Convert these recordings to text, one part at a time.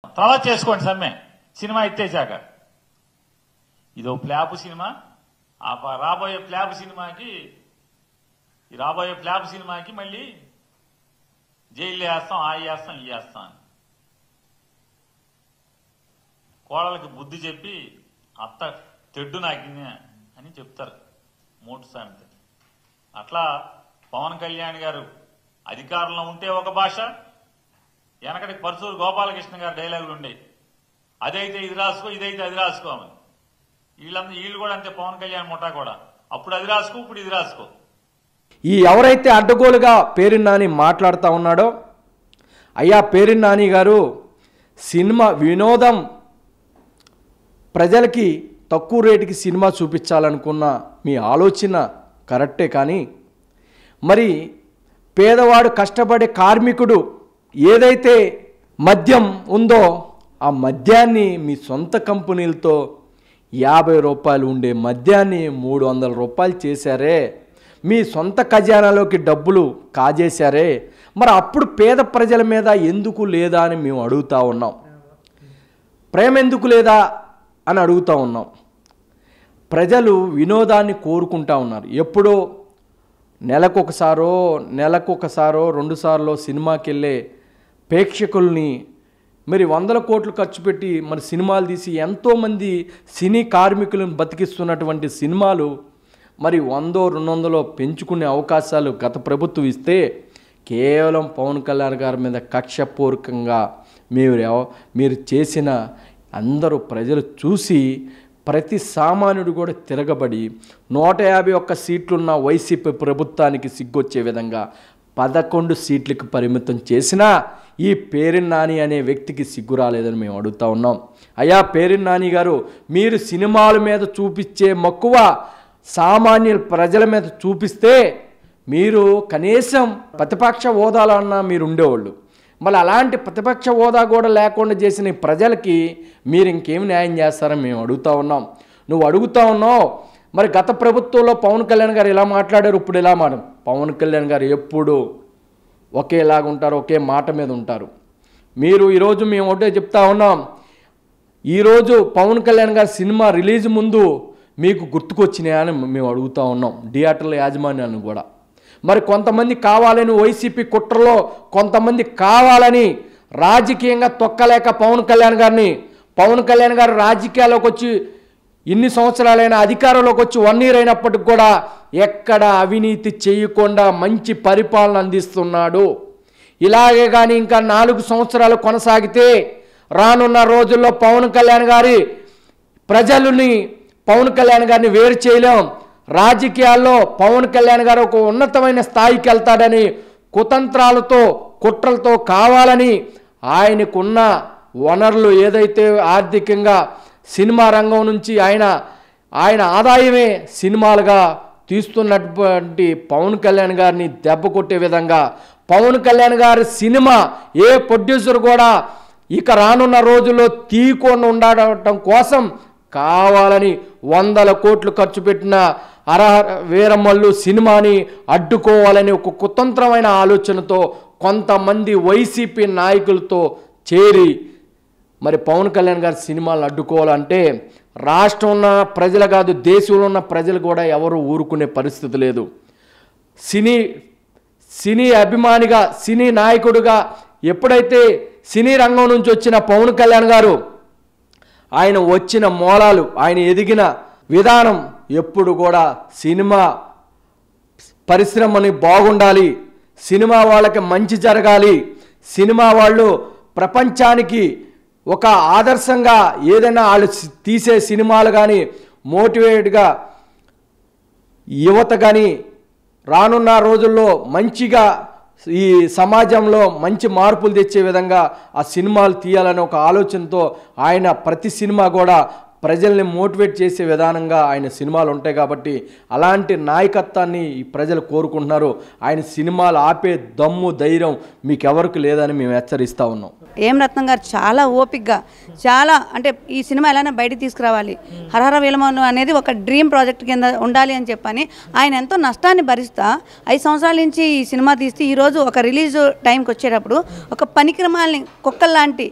తర్వాత చేసుకోండి సమ్మె సినిమా ఎత్తేసాక. ఇదో ఫ్లాప్ సినిమా. రాబోయే ఫ్లాప్ సినిమాకి మళ్ళీ జైలు వేస్తాం, ఆ వేస్తాం, ఈ వేస్తాం అని కోడలకి బుద్ధి చెప్పి అత్త తెడ్డు నాకింది అని చెప్తారు మూటు సామెత. అట్లా పవన్ కళ్యాణ్ గారు అధికారంలో ఉంటే ఒక భాష, వెనకటికి పరశూరు గోపాలకృష్ణ గారు డైలాగులు ఉండేవి, అదైతే ఇది రాసుకో, ఇదైతే అది రాసుకోమని. వీళ్ళు కూడా అంతే, పవన్ కళ్యాణ్ ముఠా కూడా అప్పుడు అది రాసుకో, ఇప్పుడు ఇది రాసుకో. ఈ ఎవరైతే అడ్డగోలుగా పేరిని నాని మాట్లాడుతూ ఉన్నాడో, అయ్యా పేరిని నాని గారు, సినిమా వినోదం ప్రజలకి తక్కువ రేటుకి సినిమా చూపించాలనుకున్న మీ ఆలోచన కరెక్టే, కానీ మరి పేదవాడు కష్టపడే కార్మికుడు ఏదైతే మద్యం ఉందో ఆ మద్యాన్ని మీ సొంత కంపెనీలతో 50 రూపాయలు ఉండే మద్యాన్ని 300 రూపాయలు చేశారే, మీ సొంత ఖజానాలోకి డబ్బులు కాజేశారే. మరి అప్పుడు పేద ప్రజల మీద ఎందుకు లేదా అని మేము అడుగుతూ ఉన్నాం. ప్రేమ ఎందుకు లేదా అని అడుగుతూ ఉన్నాం. ప్రజలు వినోదాన్ని కోరుకుంటా ఉన్నారు. ఎప్పుడో నెలకొకసారో 2 సార్లు సినిమాకి వెళ్ళే ప్రేక్షకుల్ని మరి 100 కోట్లు ఖర్చు పెట్టి మరి సినిమాలు తీసి ఎంతోమంది సినీ కార్మికులను బతికిస్తున్నటువంటి సినిమాలు మరి 100-200 పెంచుకునే అవకాశాలు గత ప్రభుత్వం ఇస్తే కేవలం పవన్ కళ్యాణ్ గారి మీద కక్షపూర్వకంగా మీరు చేసిన అందరూ ప్రజలు చూసి ప్రతి సామాన్యుడు కూడా తిరగబడి 151 సీట్లున్న వైసీపీ ప్రభుత్వానికి సిగ్గొచ్చే విధంగా 11 సీట్లకు పరిమితం చేసిన ఈ పేరిని నాని అనే వ్యక్తికి సిగ్గు రాలేదని మేము అడుగుతా ఉన్నాం. అయ్యా పేరిని నాని గారు, మీరు సినిమాల మీద చూపించే మక్కువ సామాన్యుల ప్రజల మీద చూపిస్తే మీరు కనీసం ప్రతిపక్ష హోదాలో అన్నా మీరు ఉండేవాళ్ళు. మళ్ళీ అలాంటి ప్రతిపక్ష హోదా కూడా లేకుండా చేసిన ప్రజలకి మీరు ఇంకేం న్యాయం చేస్తారని మేము అడుగుతూ ఉన్నాం. నువ్వు అడుగుతూ ఉన్నావు మరి గత ప్రభుత్వంలో పవన్ కళ్యాణ్ గారు ఇలా మాట్లాడారు, ఇప్పుడు ఇలా పవన్ కళ్యాణ్ గారు ఎప్పుడు ఒకేలాగా ఉంటారు, ఒకే మాట మీద ఉంటారు. మీరు ఈరోజు మేము ఒకటే చెప్తా ఉన్నాం, ఈరోజు పవన్ కళ్యాణ్ గారి సినిమా రిలీజ్ ముందు మీకు గుర్తుకొచ్చినాయని మేము అడుగుతూ ఉన్నాం థియేటర్ల యాజమాన్యాన్ని కూడా. మరి కొంతమంది కావాలని వైసీపీ కుట్రలో కొంతమంది కావాలని రాజకీయంగా తొక్కలేక పవన్ కళ్యాణ్ గారు రాజకీయాల్లోకి వచ్చి ఇన్ని సంవత్సరాలైన అధికారంలోకి వచ్చి 1 year అయినప్పటికి కూడా ఎక్కడ అవినీతి చేయకుండా మంచి పరిపాలన అందిస్తున్నాడు. ఇలాగే కానీ ఇంకా 4 సంవత్సరాలు కొనసాగితే రానున్న రోజుల్లో పవన్ కళ్యాణ్ గారిని వేరు చేయలేం. రాజకీయాల్లో పవన్ కళ్యాణ్ గారు ఒక ఉన్నతమైన స్థాయికి వెళ్తాడని కుతంత్రాలతో కుట్రలతో కావాలని ఆయనకున్న వనరులు ఏదైతే ఆర్థికంగా సినిమా రంగం నుంచి ఆయన ఆదాయమే సినిమాలుగా తీస్తున్నటువంటి పవన్ కళ్యాణ్ గారిని దెబ్బ కొట్టే విధంగా పవన్ కళ్యాణ్ గారి సినిమా ఏ ప్రొడ్యూసర్ కూడా ఇక రానున్న రోజుల్లో తీయకుండా ఉండటం కోసం కావాలని 100 కోట్లు ఖర్చు పెట్టిన వీరమల్లు సినిమాని అడ్డుకోవాలని ఒక కుతంత్రమైన ఆలోచనతో కొంతమంది వైసీపీ నాయకులతో చేరి మరి పవన్ కళ్యాణ్ గారి సినిమాలను అడ్డుకోవాలంటే రాష్ట్రం ఉన్న ప్రజలు కాదు, దేశంలో ఉన్న ప్రజలు కూడా ఎవరు ఊరుకునే పరిస్థితి లేదు. సినీ అభిమానిగా, సినీ నాయకుడిగా ఎప్పుడైతే సినీ రంగం నుంచి వచ్చిన పవన్ కళ్యాణ్ గారు ఆయన వచ్చిన మూలాలు, ఆయన ఎదిగిన విధానం ఎప్పుడు కూడా సినిమా పరిశ్రమని బాగుండాలి, సినిమా వాళ్ళకి మంచి జరగాలి, సినిమా వాళ్ళు ప్రపంచానికి ఒక ఆదర్శంగా ఏదైనా వాళ్ళు తీసే సినిమాలు కానీ మోటివేట్గా యువత కానీ రానున్న రోజుల్లో మంచిగా ఈ సమాజంలో మంచి మార్పులు తెచ్చే విధంగా ఆ సినిమాలు తీయాలనే ఒక ఆలోచనతో ఆయన ప్రతి సినిమా కూడా ప్రజల్ని మోటివేట్ చేసే విధానంగా ఆయన సినిమాలు ఉంటాయి. కాబట్టి అలాంటి నాయకత్వాన్ని ఈ ప్రజలు కోరుకుంటున్నారు. ఆయన సినిమాలు ఆపే దమ్ము ధైర్యం మీకెవరికి లేదని మేము హెచ్చరిస్తూ ఉన్నాం. ఏం రత్నం గారు చాలా ఓపికగా అంటే ఈ సినిమా ఎలానే బయటికి తీసుకురావాలి, హరహర వీరమల్లు అనేది ఒక డ్రీమ్ ప్రాజెక్ట్ కింద ఉండాలి అని చెప్పని ఆయన ఎంతో నష్టాన్ని భరిస్తా 5 సంవత్సరాల నుంచి ఈ సినిమా తీస్తే ఈరోజు ఒక రిలీజ్ టైంకి వచ్చేటప్పుడు ఒక పనికిరమాలని కుక్కల్లాంటి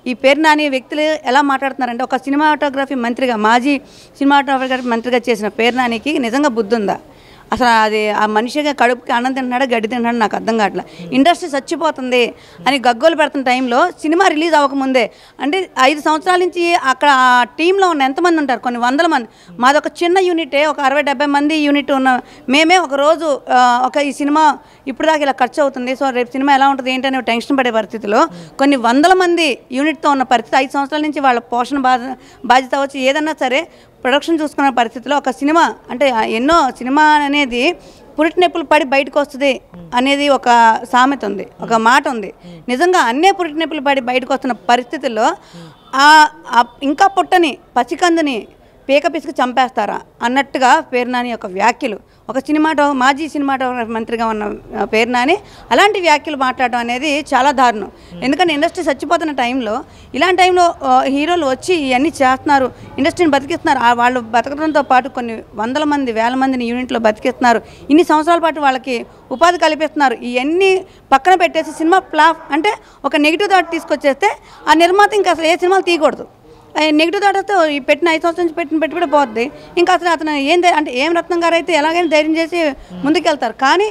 ఈ పేర్నాని వ్యక్తులు ఎలా మాట్లాడుతున్నారంటే, ఒక సినిమాటోగ్రఫీ మంత్రిగా, మాజీ సినిమాటోగ్రఫీ మంత్రిగా చేసిన పేర్నానికి నిజంగా బుద్ధి ఉందా? అసలు అది ఆ మనిషిగా కడుపుకి అన్నం తింటున్నాడా గడ్డి తింటున్నాడు నాకు అర్థం కావట్లే. ఇండస్ట్రీ చచ్చిపోతుంది అని గగ్గోలు పెడుతున్న టైంలో సినిమా రిలీజ్ అవ్వకముందే, అంటే 5 సంవత్సరాల నుంచి అక్కడ ఆ టీంలో ఉన్న ఎంతమంది ఉంటారు, కొన్ని వందల మంది. మాది ఒక చిన్న యూనిటే, ఒక 60-70 మంది యూనిట్ ఉన్న మేమే ఒక రోజు ఈ సినిమా ఇప్పుడు దాకా ఇలా ఖర్చు అవుతుంది, సో రేపు సినిమా ఎలా ఉంటుంది ఏంటనే టెన్షన్ పడే పరిస్థితిలో కొన్ని వందల మంది యూనిట్తో ఉన్న పరిస్థితి, 5 సంవత్సరాల నుంచి వాళ్ళ పోషణ బాధ్యత వచ్చి ఏదన్నా సరే ప్రొడక్షన్ చూసుకున్న పరిస్థితిలో ఒక సినిమా అంటే ఎన్నో సినిమా అనేది పురిటి నొప్పులు పడి బయటకు వస్తుంది అనేది ఒక సామెత ఉంది, ఒక మాట ఉంది. నిజంగా అన్నే పురిటి నొప్పులు పడి బయటకు వస్తున్న పరిస్థితుల్లో ఇంకా పుట్టని పసికందుని పీక పిసికి చంపేస్తారా అన్నట్టుగా పేర్నాని యొక్క వ్యాఖ్యలు, ఒక మాజీ సినిమాటోగ్రఫీ మంత్రిగా ఉన్న పేర్నాని అలాంటి వ్యాఖ్యలు మాట్లాడడం అనేది చాలా దారుణం. ఎందుకంటే ఇండస్ట్రీ చచ్చిపోతున్న టైంలో, ఇలాంటి టైంలో హీరోలు వచ్చి ఇవన్నీ చేస్తున్నారు, ఇండస్ట్రీని బతికిస్తున్నారు. వాళ్ళు బతకడంతో పాటు కొన్ని వందల మంది, వేల మందిని యూనిట్లో బతికిస్తున్నారు, ఇన్ని సంవత్సరాల పాటు వాళ్ళకి ఉపాధి కల్పిస్తున్నారు. ఇవన్నీ పక్కన పెట్టేసి సినిమా ఫ్లాప్ అంటే ఒక నెగిటివ్ థాట్ తీసుకొచ్చేస్తే ఆ నిర్మాత ఇంకా అసలు ఏ సినిమాలు తీయకూడదు. నెగిటివ్ థాట్తో ఈ పెట్టిన 5 సంవత్సరాల నుంచి పెట్టిన పెట్టుబడి పోద్ది. ఇంకా అతను అంటే ఏం రత్నం గారు అయితే ఎలాగైనా ధైర్యం చేసి ముందుకెళ్తారు, కానీ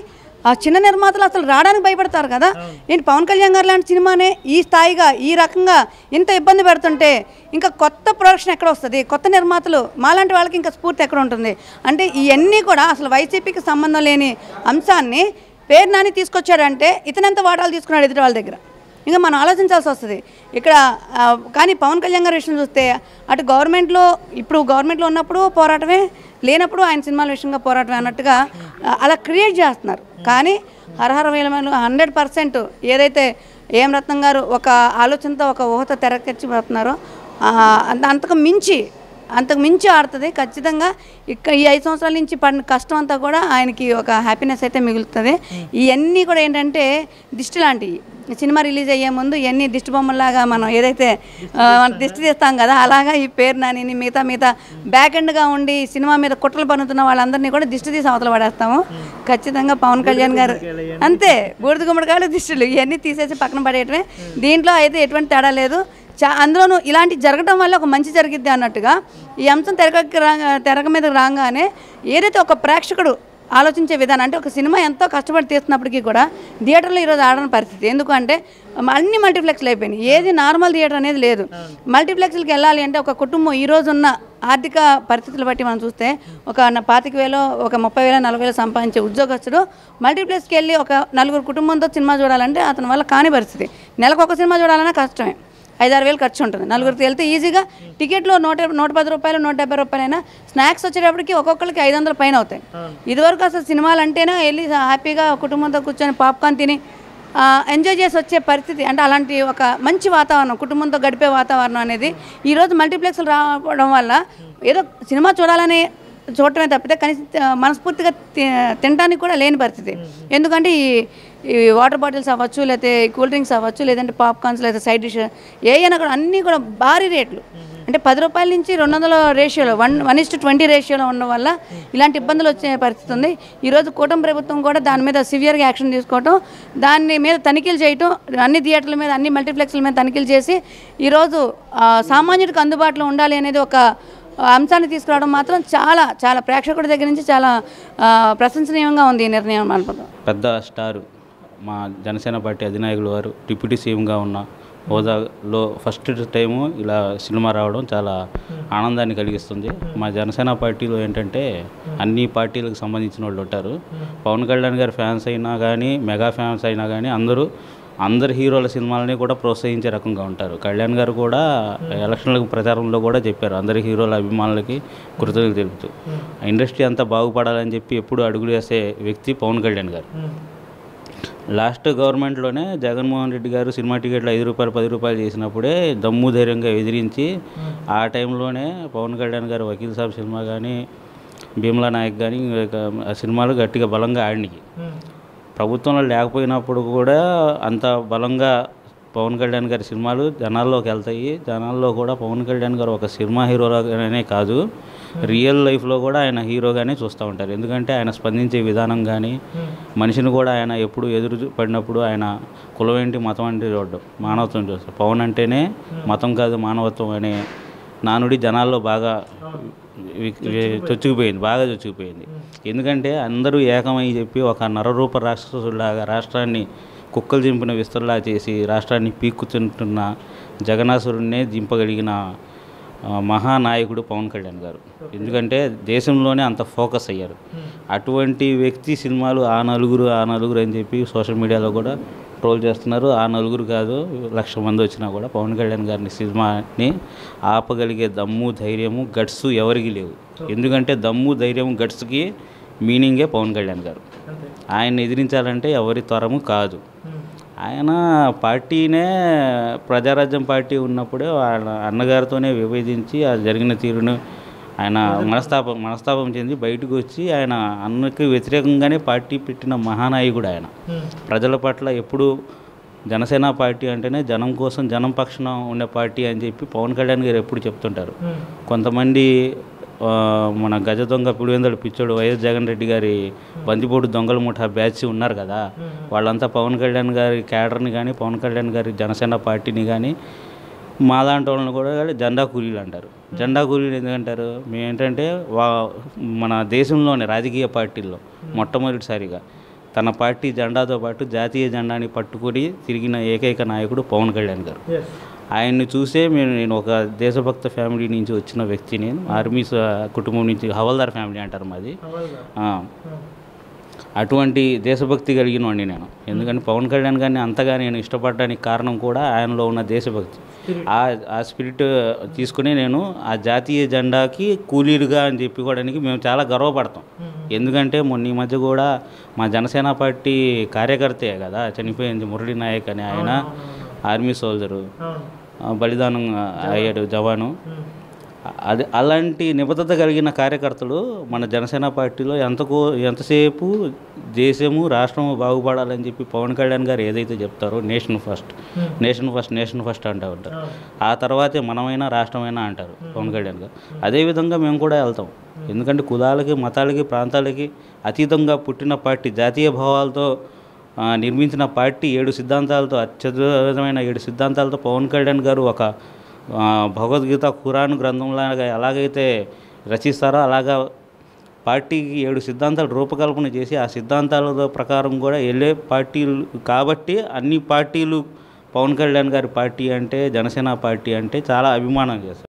ఆ చిన్న నిర్మాతలు అసలు రావడానికి భయపడతారు కదా. ఏంటి పవన్ కళ్యాణ్ గారు లాంటి సినిమానే ఈ స్థాయిగా ఈ రకంగా ఇంత ఇబ్బంది పెడుతుంటే ఇంకా కొత్త ప్రొడక్షన్ ఎక్కడ వస్తుంది, కొత్త నిర్మాతలు మాలాంటి వాళ్ళకి ఇంకా స్ఫూర్తి ఎక్కడ ఉంటుంది? అంటే ఇవన్నీ కూడా అసలు వైసీపీకి సంబంధం లేని అంశాన్ని పేర్నాని తీసుకొచ్చాడంటే ఇతనెంత వాటాలు తీసుకున్నాడు ఎదుటి వాళ్ళ దగ్గర, ఇంకా మనం ఆలోచించాల్సి వస్తుంది ఇక్కడ. కానీ పవన్ కళ్యాణ్ గారి విషయం చూస్తే అటు ఇప్పుడు గవర్నమెంట్లో ఉన్నప్పుడు పోరాటమే, లేనప్పుడు ఆయన సినిమాల విషయంగా పోరాటమే అన్నట్టుగా అలా క్రియేట్ చేస్తున్నారు. కానీ హరహర వీలమలు 100% ఏదైతే ఏం రత్నం గారు ఒక ఆలోచనతో ఒక ఊహతో తెరకెచ్చిపోతున్నారో అంతకు మించి ఆడుతుంది ఖచ్చితంగా. ఈ 5 సంవత్సరాల నుంచి పడిన కష్టం అంతా కూడా ఆయనకి ఒక హ్యాపీనెస్ అయితే మిగులుతుంది. ఇవన్నీ కూడా ఏంటంటే దిష్టి లాంటివి. సినిమా రిలీజ్ అయ్యే ముందు ఇవన్నీ దిష్టి బొమ్మలాగా మనం ఏదైతే దిష్టి తీస్తాం కదా, అలాగా ఈ పేర్నాని మిగతా బ్యాక్ ఎండ్గా ఉండి సినిమా మీద కుట్రలు పన్నుతున్న వాళ్ళందరినీ కూడా దిష్టి తీసి అవతల పడేస్తాము. ఖచ్చితంగా పవన్ కళ్యాణ్ గారు అంతే, బూడిద గుమ్మడికాయలు దిష్టిలు ఇవన్నీ తీసేసి పక్కన పడేయటమే. దీంట్లో అయితే ఎటువంటి తేడా లేదు. అందులోనూ ఇలాంటి జరగడం వల్ల ఒక మంచి జరిగిద్ది అన్నట్టుగా ఈ అంశం తెరక మీద రాగానే ఏదైతే ఒక ప్రేక్షకుడు ఆలోచించే విధానం, అంటే ఒక సినిమా ఎంతో కష్టపడి తీస్తున్నప్పటికీ కూడా థియేటర్లో ఈరోజు ఆడని పరిస్థితి. ఎందుకంటే అన్ని మల్టీప్లెక్స్లు అయిపోయినాయి, ఏది నార్మల్ థియేటర్ అనేది లేదు. మల్టీప్లెక్స్లకి వెళ్ళాలి అంటే ఒక కుటుంబం ఈరోజు ఉన్న ఆర్థిక పరిస్థితులు బట్టి మనం చూస్తే ఒక 25,000 ఒక 30,000 40,000 సంపాదించే ఉద్యోగస్తుడు మల్టీప్లెక్స్కి వెళ్ళి ఒక 4 కుటుంబంతో సినిమా చూడాలంటే అతని వల్ల కాని పరిస్థితి. నెలకు ఒక సినిమా చూడాలన్నా కష్టమే, 5-6 వేలు ఖర్చు ఉంటుంది. 4గురికి వెళ్తే ఈజీగా టికెట్లో 110 రూపాయలు 170 రూపాయలైనా, స్నాక్స్ వచ్చేటప్పటికి ఒక్కొక్కరికి 500 పైన అవుతాయి. ఇదివరకు అసలు సినిమాలు అంటేనే వెళ్ళి హ్యాపీగా కుటుంబంతో కూర్చొని పాప్కార్న్ తిని ఎంజాయ్ చేసి వచ్చే పరిస్థితి. అంటే అలాంటి ఒక మంచి వాతావరణం, కుటుంబంతో గడిపే వాతావరణం అనేది ఈరోజు మల్టీప్లెక్స్లు రావడం వల్ల ఏదో సినిమా చూడాలని చూడటమే తప్పితే కనీసం మనస్ఫూర్తిగా తినడానికి కూడా లేని పరిస్థితి. ఎందుకంటే ఈ వాటర్ బాటిల్స్ అవ్వచ్చు, లేకపోతే కూల్ డ్రింక్స్ అవ్వచ్చు, లేదంటే పాప్కార్న్స్, లేదా సైడ్ డిష్ ఏమైనా కూడా అన్నీ కూడా భారీ రేట్లు. అంటే 10 రూపాయల నుంచి 200 రేషియోలో 1:20 రేషియోలో ఉండడం వల్ల ఇలాంటి ఇబ్బందులు వచ్చే పరిస్థితి ఉంది. ఈరోజు కూటమి ప్రభుత్వం కూడా దాని మీద సివియర్గా యాక్షన్ తీసుకోవటం, దాని మీద తనిఖీలు చేయటం, అన్ని థియేటర్ల మీద అన్ని మల్టీప్లెక్స్ల మీద తనిఖీలు చేసి ఈరోజు సామాన్యుడికి అందుబాటులో ఉండాలి అనేది ఒక అంశాన్ని తీసుకురావడం మాత్రం చాలా చాలా ప్రేక్షకుడి దగ్గర నుంచి చాలా ప్రశంసనీయంగా ఉంది ఈ నిర్ణయం. అనుకుంటాం పెద్ద స్టారు మా జనసేన పార్టీ అధినాయకులు వారు డిప్యూటీ సీఎంగా ఉన్న హోదాలో ఫస్ట్ టైము ఇలా సినిమా రావడం చాలా ఆనందాన్ని కలిగిస్తుంది. మా జనసేన పార్టీలో ఏంటంటే అన్ని పార్టీలకు సంబంధించిన వాళ్ళు ఉంటారు. పవన్ కళ్యాణ్ గారి ఫ్యాన్స్ అయినా కానీ, మెగా ఫ్యాన్స్ అయినా కానీ అందరు హీరోల సినిమాలని కూడా ప్రోత్సహించే రకంగా ఉంటారు. కళ్యాణ్ గారు కూడా ఎలక్షన్లకు ప్రచారంలో కూడా చెప్పారు, అందరి హీరోల అభిమానులకి కృతజ్ఞతలు తెలుపుతూ ఇండస్ట్రీ అంతా బాగుపడాలని చెప్పి ఎప్పుడు అడుగులు వేసే వ్యక్తి పవన్ కళ్యాణ్ గారు. లాస్ట్ గవర్నమెంట్లోనే జగన్మోహన్ రెడ్డి గారు సినిమా టికెట్లు 5 రూపాయలు 10 రూపాయలు చేసినప్పుడే దమ్ము ధైర్యంగా ఎదిరించి ఆ టైంలోనే పవన్ కళ్యాణ్ గారు వకీల్ సాబ్ సినిమా కానీ, భీమ్లా నాయక్ కానీ ఆ సినిమాలు గట్టిగా బలంగా ఆడినాయి. ప్రభుత్వంలో లేకపోయినప్పుడు కూడా అంత బలంగా పవన్ కళ్యాణ్ గారి సినిమాలు జనాల్లోకి వెళ్తాయి. జనాల్లో కూడా పవన్ కళ్యాణ్ గారు ఒక సినిమా హీరోగానే కాదు, రియల్ లైఫ్లో కూడా ఆయన హీరోగానే చూస్తూ ఉంటారు. ఎందుకంటే ఆయన స్పందించే విధానం కానీ, మనిషిని కూడా ఆయన ఎప్పుడు ఎదురు పడినప్పుడు ఆయన కులం ఏంటి మతం అంటే చూడడం, మానవత్వం చూస్తారు. పవన్ అంటేనే మతం కాదు మానవత్వం అనే నానుడి జనాల్లో బాగా చొచ్చుకుపోయింది. ఎందుకంటే అందరూ ఏకమై చెప్పి ఒక నరరూప రాక్షసులాగా రాష్ట్రాన్ని కుక్కలు చింపిన విస్తరలా చేసి రాష్ట్రాన్ని పీక్కుతుంటున్న జగన్నాసురుడినే దింపగలిగిన మహానాయకుడు పవన్ కళ్యాణ్ గారు. ఎందుకంటే దేశంలోనే అంత ఫోకస్ అయ్యారు. అటువంటి వ్యక్తి సినిమాలు ఆ నలుగురు అని చెప్పి సోషల్ మీడియాలో కూడా ట్రోల్ చేస్తున్నారు. ఆ నలుగురు కాదు, 1,00,000 మంది వచ్చినా కూడా పవన్ కళ్యాణ్ గారిని సినిమాని ఆపగలిగే దమ్ము, ధైర్యము, గట్స్ ఎవరికి లేవు. ఎందుకంటే దమ్ము, ధైర్యము, గట్స్కి మీనింగే పవన్ కళ్యాణ్ గారు. ఆయన్ని ఎదిరించాలంటే ఎవరి తరము కాదు. ఆయన పార్టీనే ప్రజారాజ్యం పార్టీ ఉన్నప్పుడే ఆయన అన్నగారితోనే విభేదించి ఆ జరిగిన తీరును ఆయన మనస్తాపం చెంది బయటకు వచ్చి ఆయన అన్నకి వ్యతిరేకంగానే పార్టీ పెట్టిన మహానాయకుడు ఆయన. ప్రజల పట్ల ఎప్పుడు జనసేన పార్టీ అంటేనే జనం కోసం, జనం పక్షాన ఉండే పార్టీ అని చెప్పి పవన్ కళ్యాణ్ గారు ఎప్పుడు చెప్తుంటారు. కొంతమంది మన గజ దొంగ పులివెందుల పిచ్చోడు వైఎస్ జగన్ రెడ్డి గారి బందిపోటు దొంగల ముఠా బ్యాచ్ ఉన్నారు కదా, వాళ్ళంతా పవన్ కళ్యాణ్ గారి క్యాడర్ని కానీ, పవన్ కళ్యాణ్ గారి జనసేన పార్టీని కానీ, మా లాంటి వాళ్ళని కూడా జెండా కూలీలు అంటారు. జెండా కూలీలు ఎందుకంటారు? మేమేంటంటే మన దేశంలోని రాజకీయ పార్టీల్లో మొట్టమొదటిసారిగా తన పార్టీ జెండాతో పాటు జాతీయ జెండాని పట్టుకొని తిరిగిన ఏకైక నాయకుడు పవన్ కళ్యాణ్ గారు. ఆయన్ని చూసే నేను ఒక దేశభక్త ఫ్యామిలీ నుంచి వచ్చిన వ్యక్తిని, ఆర్మీ కుటుంబం నుంచి, హవల్దార్ ఫ్యామిలీ అంటారు మాది. అటువంటి దేశభక్తి కలిగిన వాడిని నేను. ఎందుకంటే పవన్ కళ్యాణ్ గారిని అంతగా నేను ఇష్టపడడానికి కారణం కూడా ఆయనలో ఉన్న దేశభక్తి. ఆ స్పిరిట్ తీసుకుని నేను ఆ జాతీయ జెండాకి కూలీలుగా అని చెప్పుకోవడానికి మేము చాలా గర్వపడతాం. ఎందుకంటే మొన్న ఈ మధ్య కూడా మా జనసేన పార్టీ కార్యకర్తే కదా చనిపోయింది, మురళీ నాయక్ అని. ఆయన ఆర్మీ సోల్జరు, బలిదానం అయ్యాడు జవాను. అది అలాంటి నిబద్ధత కలిగిన కార్యకర్తలు మన జనసేన పార్టీలో ఎంతసేపు దేశము, రాష్ట్రము బాగుపడాలని చెప్పి పవన్ కళ్యాణ్ గారు ఏదైతే చెప్తారో నేషన్ ఫస్ట్ అంటూ ఉంటారు. ఆ తర్వాతే మనమైనా రాష్ట్రమైనా అంటారు పవన్ కళ్యాణ్ గారు. అదేవిధంగా మేము కూడా వెళ్తాం. ఎందుకంటే కులాలకి, మతాలకి, ప్రాంతాలకి అతీతంగా పుట్టిన పార్టీ, జాతీయ భావాలతో నిర్మించిన పార్టీ, 7 సిద్ధాంతాలతో, అత్యద్భుతమైన 7 సిద్ధాంతాలతో పవన్ కళ్యాణ్ గారు ఒక భగవద్గీత, ఖురాన్ గ్రంథంలాగా ఎలాగైతే రచిస్తారో అలాగా పార్టీకి 7 సిద్ధాంతాలు రూపకల్పన చేసి ఆ సిద్ధాంతాల ప్రకారం కూడా వెళ్ళే పార్టీలు కాబట్టి అన్ని పార్టీలు పవన్ కళ్యాణ్ గారి పార్టీ అంటే, జనసేన పార్టీ అంటే చాలా అభిమానం చేస్తారు.